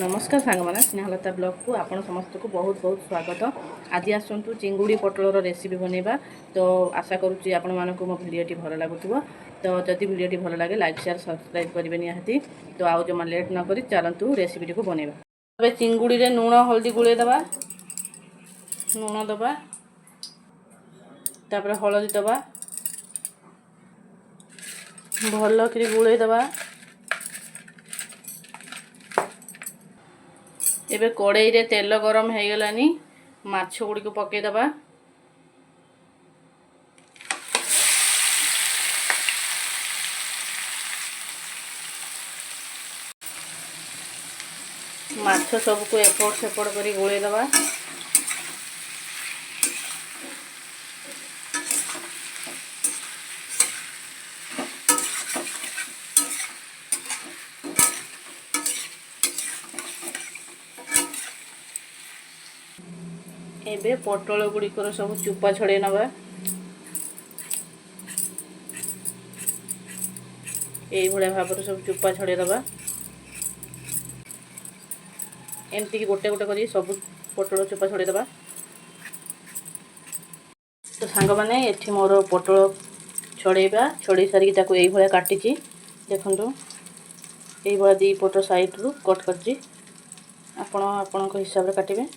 नमस्कार सांग मैंने स्नेहलता ब्लॉग को आपण समस्त को बहुत बहुत स्वागत। आज आसतु चिंगुड़ी पटलर रेसिपी बनवा। तो आशा करुँची आपण मानक मो भिडियोटी भल लगुव। तो जदि भिडियोटी भल लगे लाइक शेयर सब्सक्राइब करेंगे निहाती। तो आउ जो लेट न करी चलतु रेसिपी को बनवा। तबे चिंगुड़ी रे लुण हल्दी गुले दबा, लुण दबा, तापर हल्दी दबा, भल कि गुले दबा। एबे कड़ाई रे तेल गरम हो गलानी, माछ गुड़ी को पके दबा। माछ सबको एपट सेपट करी गोले दबा। एबे पटल गुड़िकर सब चुपा छड़े नवा। यही भाया भाव सब चुपा छड़े दबा। एमती कि गोटे गोटे कर सब पटल चुपा छड़े दबा। तो सांग मैंने ये मोर पटल छड़ेबा छड़े सारिक ताको यही भाया काटी देखु। यही भाया दी पट साइड रू कट कर आपण हिसाब से काटे।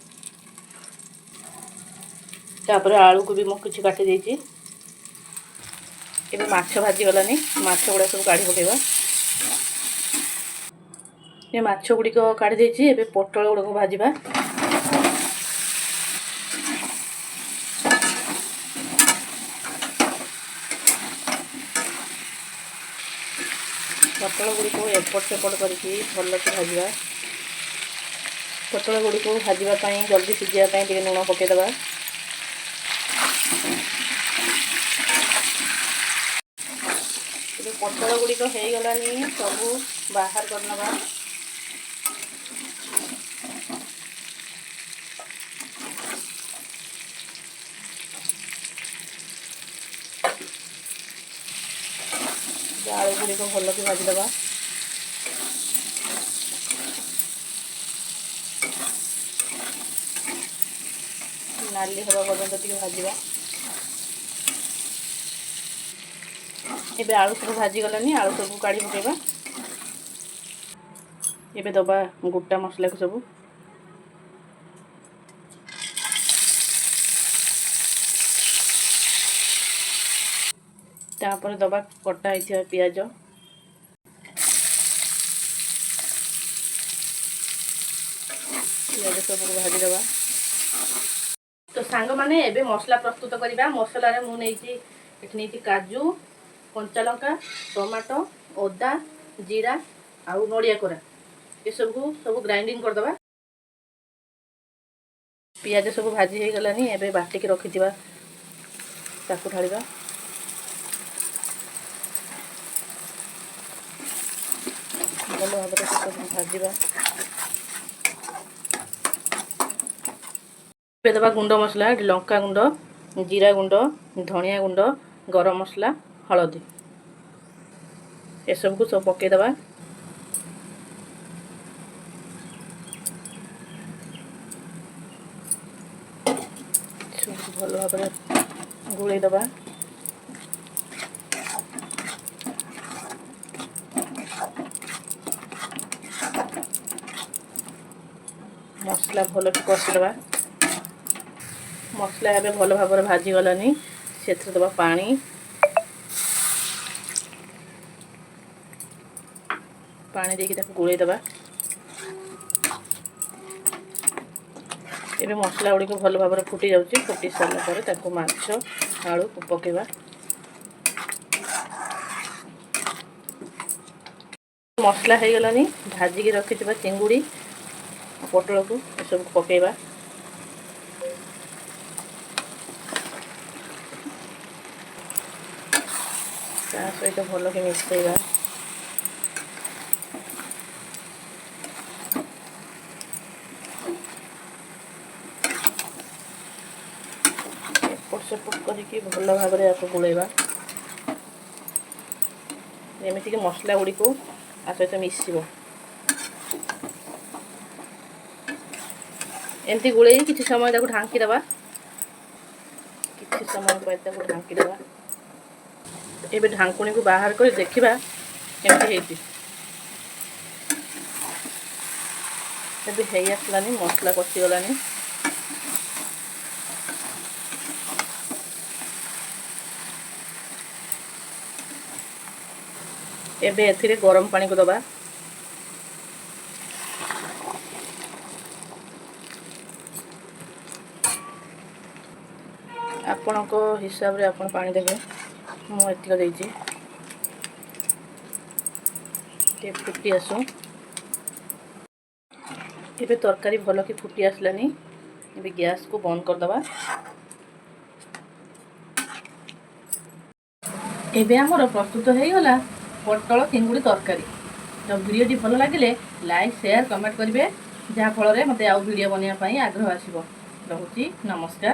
तापर आलू को भी मुझे काटी देती। एबे माछ भाजी गलानी, माछ गुड़ा सब काढ़ी पकेबा। ये माछ गुड़िक काढ़ी देती। एबे पटल गुड़ा को भाजवा। पटल गुड़ी को एपट सेपट करके भल से भाजवा। पटल गुड़ी को भाजवाई जल्दी सीझापी लुण पकईदबा। पटल गुड़िक हो गलानी सब बाहर करनवा। आलू गुड़िक भल कि भाजीदबा। नाली हवा पर्यंत टी भाजवा। एबे आलू सब भाजी गलानी, आलू सब काढ़ी पकेबा। एबे दबा गोटा मसला को सब। तापर दबा कटा होइथिबा पियाज। पियाज सब को भाजी दबा। तो सांग माने एबे मसला प्रस्तुत करिबा। मसला रे मु नेइची एठनी काजू, कंचा लंका, टमाटो, अदा, जीरा आउ नड़िया कोरा ये सब ग्राइंडिंग कर दबा। पियाज सब भाजी हो गलानी। एबे बाटिक रखिथिबा ताकू ढालिबा। भल भाव सब भाजवा। दबा गुंड मसला, लंका गुंड, जीरा गुंड, धनिया गुंड, गरम मसला, हलदी ये सब को सब पकईदबा। भल भाव गोल दबा। मसला भल कि कषिदबा। मसला एवं भल भाव भाजी गलानी। से दबा पानी, पानी देके गोल दबा। एबे मसला गुड़ी को भल भाव फुटी जाउची। फुटी सारा पर ताको माछ आलू पकेबा। मसला हो गलानी। भाजिकी रखिथिबा चिंगुड़ी पटल को सब पकेबा। ता सहित भल कि मिसैबा। एपट सेपट करके भल भाव गोलैबा। जमीक मसला गुड़ी को आ सहित मिसिबो। एमती गोले किसी समय ढांकी दबा किसी समय ढांकी दबा एबे ढांकुणी को बाहर कर देखा केमती है आसलानी मसला कषिगलानी एबे एथिरे गरम पानी को दबा आपण को हिसाब रे आपण पानी देबे मु एतिक देइछि ते फुटी आसु एबे तरकारी भल कि फुटी आसलानी एबे गैस को बंद कर दबा एबे हमर प्रस्तुत हो गला पटल चिंगुड़ी तरकारी। तो वीडियोटी भल लगे लाइक शेयर कमेंट करेंगे जहाँ फल मते आउ वीडियो बनवाई आग्रह आसो। रहुची नमस्कार।